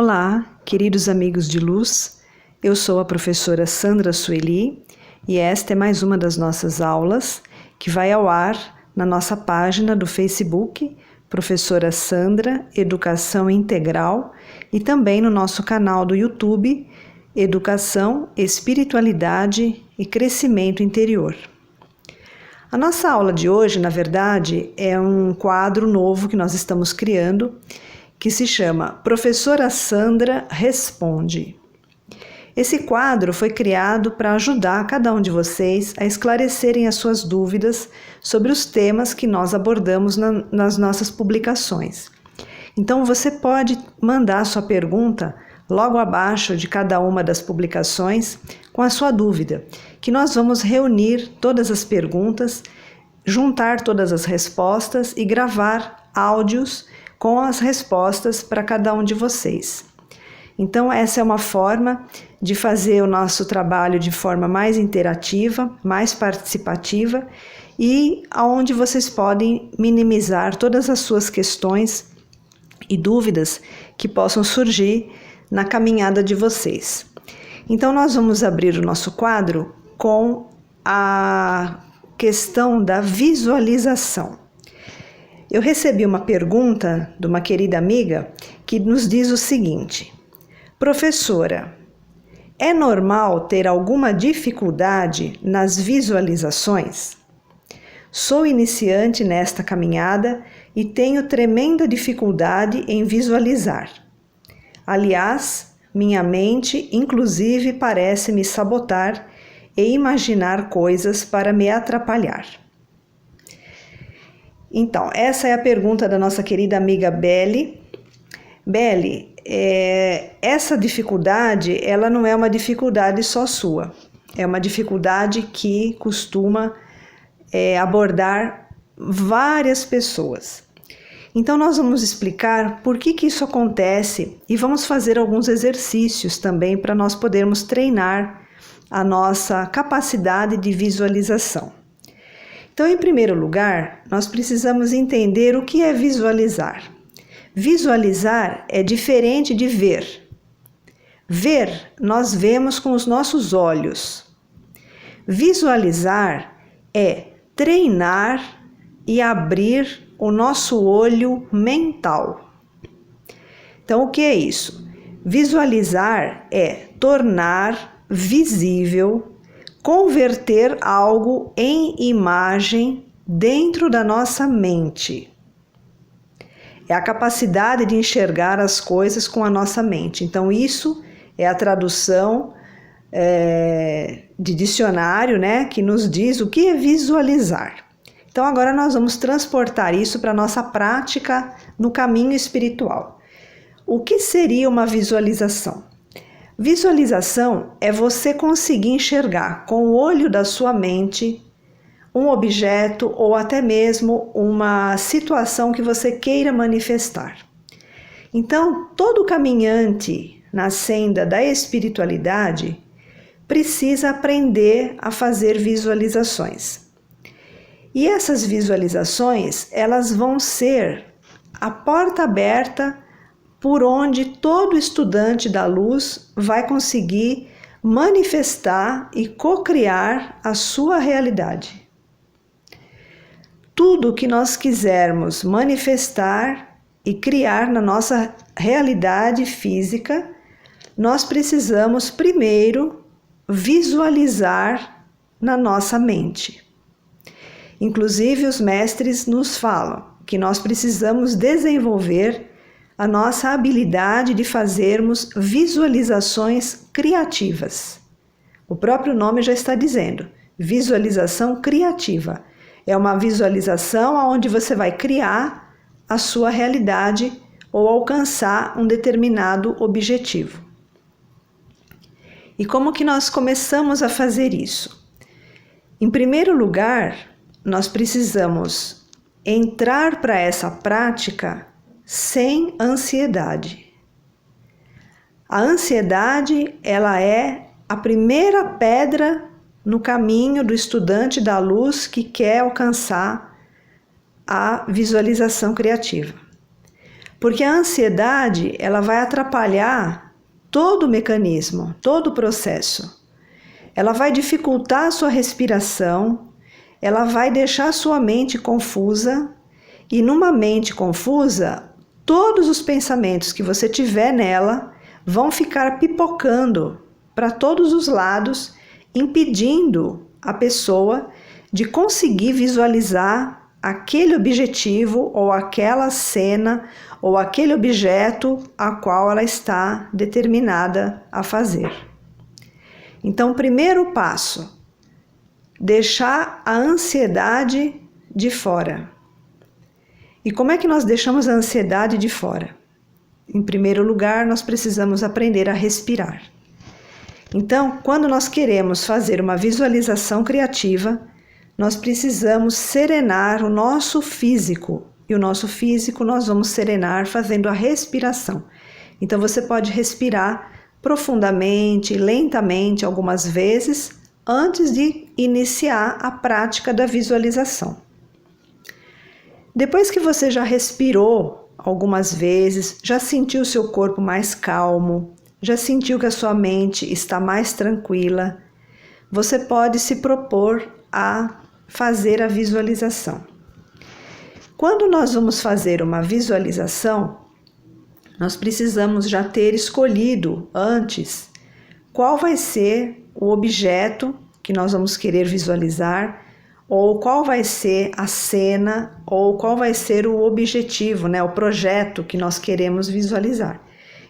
Olá, queridos amigos de luz, eu sou a professora Sandra Sueli e esta é mais uma das nossas aulas que vai ao ar na nossa página do Facebook, Professora Sandra Educação Integral, e também no nosso canal do YouTube, Educação, Espiritualidade e Crescimento Interior. A nossa aula de hoje, na verdade, é um quadro novo que nós estamos criando, que se chama Professora Sandra Responde. Esse quadro foi criado para ajudar cada um de vocês a esclarecerem as suas dúvidas sobre os temas que nós abordamos nas nossas publicações. Então você pode mandar sua pergunta logo abaixo de cada uma das publicações com a sua dúvida, que nós vamos reunir todas as perguntas, juntar todas as respostas e gravar áudios com as respostas para cada um de vocês. Então essa é uma forma de fazer o nosso trabalho de forma mais interativa, mais participativa e onde vocês podem minimizar todas as suas questões e dúvidas que possam surgir na caminhada de vocês. Então nós vamos abrir o nosso quadro com a questão da visualização. Eu recebi uma pergunta de uma querida amiga que nos diz o seguinte: professora, é normal ter alguma dificuldade nas visualizações? Sou iniciante nesta caminhada e tenho tremenda dificuldade em visualizar. Aliás, minha mente inclusive parece me sabotar e imaginar coisas para me atrapalhar. Então, essa é a pergunta da nossa querida amiga Beli. Beli, essa dificuldade, ela não é uma dificuldade só sua. É uma dificuldade que costuma abordar várias pessoas. Então, nós vamos explicar por que isso acontece e vamos fazer alguns exercícios também para nós podermos treinar a nossa capacidade de visualização. Então, em primeiro lugar, nós precisamos entender o que é visualizar. Visualizar é diferente de ver. Ver, nós vemos com os nossos olhos. Visualizar é treinar e abrir o nosso olho mental. Então, o que é isso? Visualizar é tornar visível, converter algo em imagem dentro da nossa mente. É a capacidade de enxergar as coisas com a nossa mente. Então, isso é a tradução de dicionário, né, que nos diz o que é visualizar. Então, agora nós vamos transportar isso para a nossa prática no caminho espiritual. O que seria uma visualização? Visualização é você conseguir enxergar com o olho da sua mente um objeto ou até mesmo uma situação que você queira manifestar. Então, todo caminhante na senda da espiritualidade precisa aprender a fazer visualizações. E essas visualizações, elas vão ser a porta aberta por onde todo estudante da luz vai conseguir manifestar e co-criar a sua realidade. Tudo que nós quisermos manifestar e criar na nossa realidade física, nós precisamos primeiro visualizar na nossa mente. Inclusive, os mestres nos falam que nós precisamos desenvolver a nossa habilidade de fazermos visualizações criativas. O próprio nome já está dizendo, visualização criativa. É uma visualização onde você vai criar a sua realidade ou alcançar um determinado objetivo. E como que nós começamos a fazer isso? Em primeiro lugar, nós precisamos entrar para essa prática sem ansiedade. A ansiedade, ela é a primeira pedra no caminho do estudante da luz que quer alcançar a visualização criativa. Porque a ansiedade, ela vai atrapalhar todo o mecanismo, todo o processo. Ela vai dificultar a sua respiração, ela vai deixar a sua mente confusa, e numa mente confusa, todos os pensamentos que você tiver nela vão ficar pipocando para todos os lados, impedindo a pessoa de conseguir visualizar aquele objetivo ou aquela cena ou aquele objeto a qual ela está determinada a fazer. Então, primeiro passo, deixar a ansiedade de fora. E como é que nós deixamos a ansiedade de fora? Em primeiro lugar, nós precisamos aprender a respirar. Então, quando nós queremos fazer uma visualização criativa, nós precisamos serenar o nosso físico. E o nosso físico nós vamos serenar fazendo a respiração. Então, você pode respirar profundamente, lentamente, algumas vezes, antes de iniciar a prática da visualização. Depois que você já respirou algumas vezes, já sentiu o seu corpo mais calmo, já sentiu que a sua mente está mais tranquila, você pode se propor a fazer a visualização. Quando nós vamos fazer uma visualização, nós precisamos já ter escolhido antes qual vai ser o objeto que nós vamos querer visualizar, ou qual vai ser a cena, ou qual vai ser o objetivo, o projeto que nós queremos visualizar.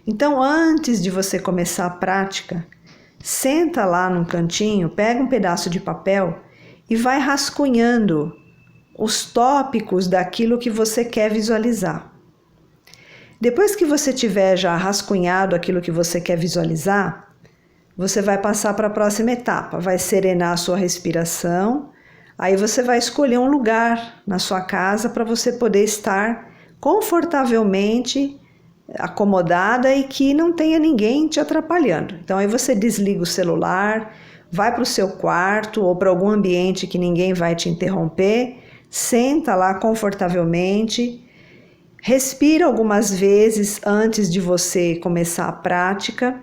Então, antes de você começar a prática, senta lá num cantinho, pega um pedaço de papel e vai rascunhando os tópicos daquilo que você quer visualizar. Depois que você tiver já rascunhado aquilo que você quer visualizar, você vai passar para a próxima etapa, vai serenar a sua respiração, aí você vai escolher um lugar na sua casa para você poder estar confortavelmente acomodada e que não tenha ninguém te atrapalhando. Então aí você desliga o celular, vai para o seu quarto ou para algum ambiente que ninguém vai te interromper, senta lá confortavelmente, respira algumas vezes antes de você começar a prática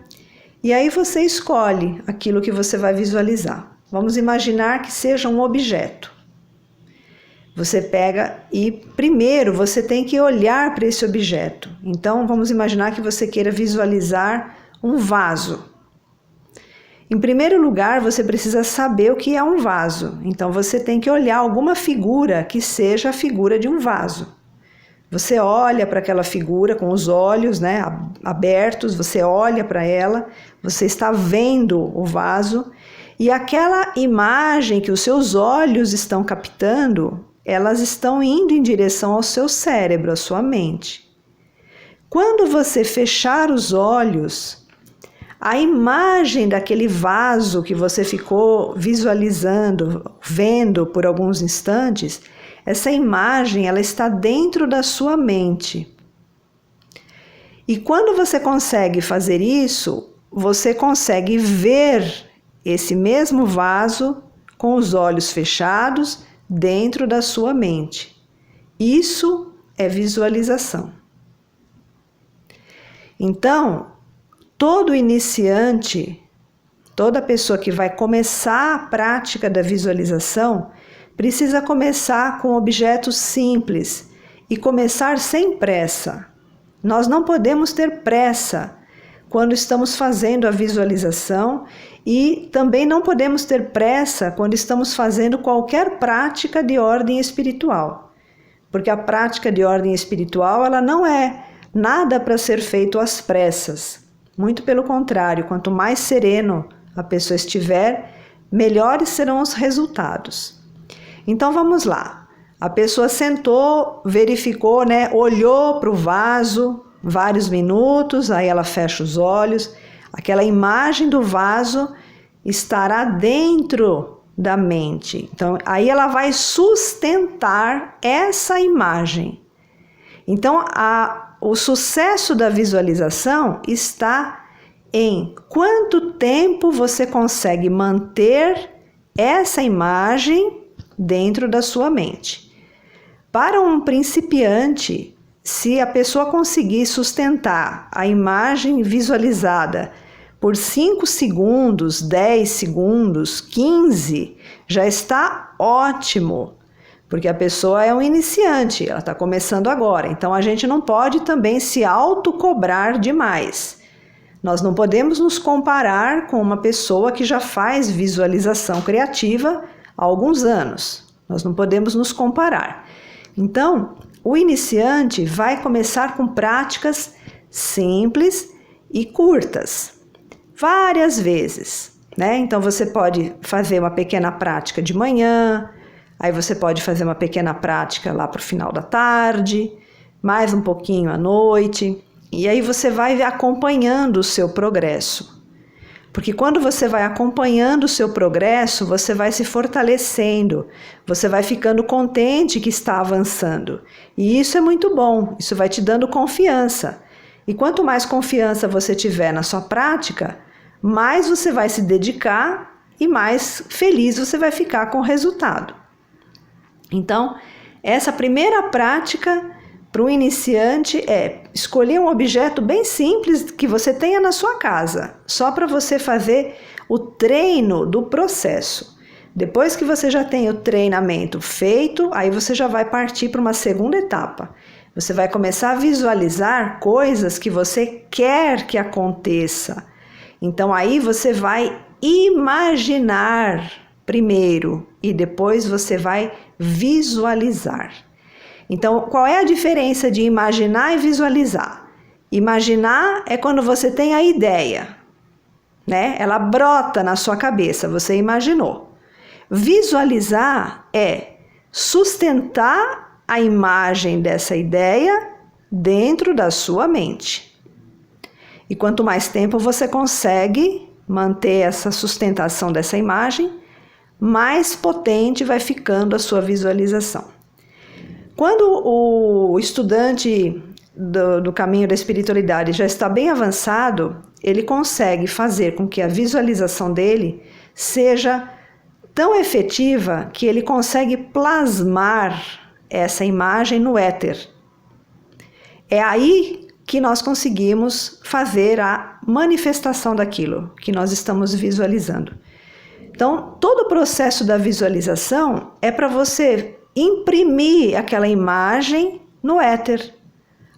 e aí você escolhe aquilo que você vai visualizar. Vamos imaginar que seja um objeto. Você pega e primeiro você tem que olhar para esse objeto. Então vamos imaginar que você queira visualizar um vaso. Em primeiro lugar, você precisa saber o que é um vaso. Então você tem que olhar alguma figura que seja a figura de um vaso. Você olha para aquela figura com os olhos, abertos, você olha para ela, você está vendo o vaso e aquela imagem que os seus olhos estão captando, elas estão indo em direção ao seu cérebro, à sua mente. Quando você fechar os olhos, a imagem daquele vaso que você ficou visualizando, vendo por alguns instantes, essa imagem ela está dentro da sua mente. E quando você consegue fazer isso, você consegue ver esse mesmo vaso com os olhos fechados dentro da sua mente. Isso é visualização. Então, todo iniciante, toda pessoa que vai começar a prática da visualização, precisa começar com objetos simples e começar sem pressa. Nós não podemos ter pressa quando estamos fazendo a visualização e também não podemos ter pressa quando estamos fazendo qualquer prática de ordem espiritual. Porque a prática de ordem espiritual, ela não é nada para ser feito às pressas. Muito pelo contrário, quanto mais sereno a pessoa estiver, melhores serão os resultados. Então vamos lá. A pessoa sentou, verificou, olhou para o vaso vários minutos, aí ela fecha os olhos. Aquela imagem do vaso estará dentro da mente. Então, aí ela vai sustentar essa imagem. Então, o sucesso da visualização está em quanto tempo você consegue manter essa imagem dentro da sua mente. Para um principiante, se a pessoa conseguir sustentar a imagem visualizada por 5 segundos, 10 segundos, 15, já está ótimo, porque a pessoa é um iniciante, ela está começando agora, então a gente não pode também se autocobrar demais. Nós não podemos nos comparar com uma pessoa que já faz visualização criativa há alguns anos. Nós não podemos nos comparar. Então, o iniciante vai começar com práticas simples e curtas, várias vezes, né? Então, você pode fazer uma pequena prática de manhã, aí você pode fazer uma pequena prática lá para o final da tarde, mais um pouquinho à noite. E aí você vai acompanhando o seu progresso. Porque quando você vai acompanhando o seu progresso, você vai se fortalecendo, você vai ficando contente que está avançando. E isso é muito bom, isso vai te dando confiança. E quanto mais confiança você tiver na sua prática, mais você vai se dedicar e mais feliz você vai ficar com o resultado. Então, essa primeira prática para o iniciante é escolher um objeto bem simples que você tenha na sua casa, só para você fazer o treino do processo. Depois que você já tem o treinamento feito, aí você já vai partir para uma segunda etapa. Você vai começar a visualizar coisas que você quer que aconteça. Então aí você vai imaginar primeiro e depois você vai visualizar. Então, qual é a diferença de imaginar e visualizar? Imaginar é quando você tem a ideia, né? Ela brota na sua cabeça, você imaginou. Visualizar é sustentar a imagem dessa ideia dentro da sua mente. E quanto mais tempo você consegue manter essa sustentação dessa imagem, mais potente vai ficando a sua visualização. Quando o estudante do caminho da espiritualidade já está bem avançado, ele consegue fazer com que a visualização dele seja tão efetiva que ele consegue plasmar essa imagem no éter. É aí que nós conseguimos fazer a manifestação daquilo que nós estamos visualizando. Então, todo o processo da visualização é para você imprimir aquela imagem no éter,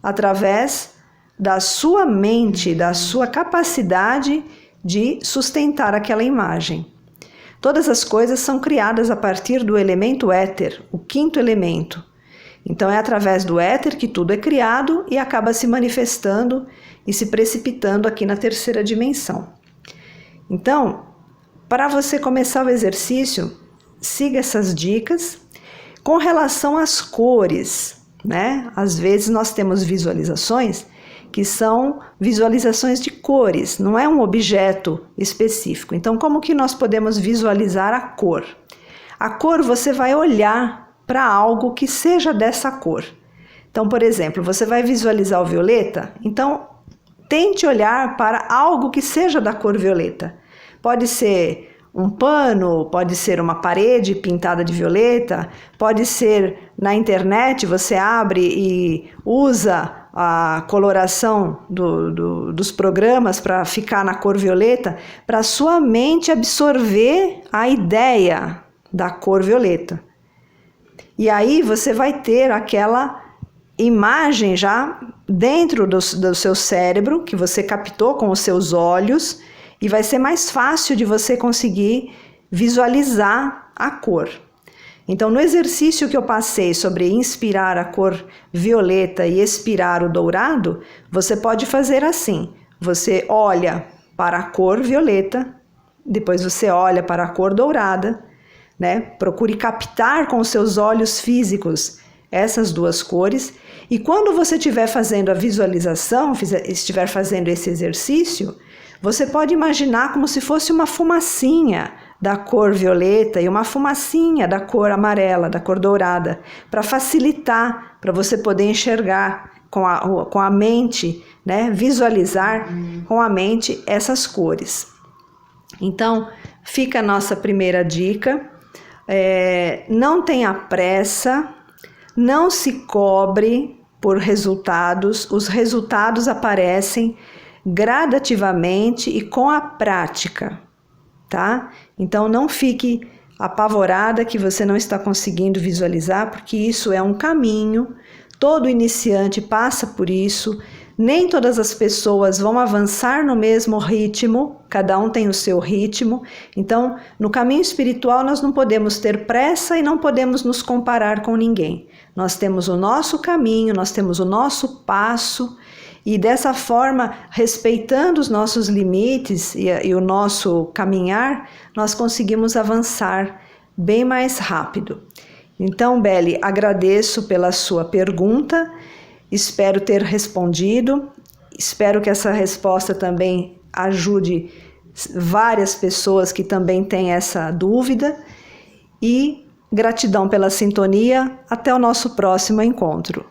através da sua mente, da sua capacidade de sustentar aquela imagem. Todas as coisas são criadas a partir do elemento éter, o 5º elemento. Então é através do éter que tudo é criado e acaba se manifestando e se precipitando aqui na 3ª dimensão. Então, para você começar o exercício, siga essas dicas. Com relação às cores, né? Às vezes nós temos visualizações que são visualizações de cores, não é um objeto específico. Então, como que nós podemos visualizar a cor? A cor você vai olhar para algo que seja dessa cor. Então, por exemplo, você vai visualizar o violeta, então tente olhar para algo que seja da cor violeta. Pode ser um pano, pode ser uma parede pintada de violeta, pode ser na internet, você abre e usa a coloração dos programas para ficar na cor violeta, para sua mente absorver a ideia da cor violeta. E aí você vai ter aquela imagem já dentro do seu cérebro, que você captou com os seus olhos, e vai ser mais fácil de você conseguir visualizar a cor. Então, no exercício que eu passei sobre inspirar a cor violeta e expirar o dourado, você pode fazer assim. Você olha para a cor violeta, depois você olha para a cor dourada, né? Procure captar com os seus olhos físicos essas duas cores. E quando você estiver fazendo a visualização, estiver fazendo esse exercício, você pode imaginar como se fosse uma fumacinha da cor violeta e uma fumacinha da cor amarela, da cor dourada, para facilitar, para você poder enxergar com a mente, né? Visualizar com a mente essas cores. Então, fica a nossa primeira dica. Não tenha pressa, não se cobre, por resultados, os resultados aparecem gradativamente e com a prática, tá? Então não fique apavorada que você não está conseguindo visualizar, porque isso é um caminho, todo iniciante passa por isso, nem todas as pessoas vão avançar no mesmo ritmo, cada um tem o seu ritmo, então no caminho espiritual nós não podemos ter pressa e não podemos nos comparar com ninguém. Nós temos o nosso caminho, nós temos o nosso passo, e dessa forma, respeitando os nossos limites e o nosso caminhar, nós conseguimos avançar bem mais rápido. Então, Beli, agradeço pela sua pergunta, espero ter respondido, espero que essa resposta também ajude várias pessoas que também têm essa dúvida, e gratidão pela sintonia, até o nosso próximo encontro.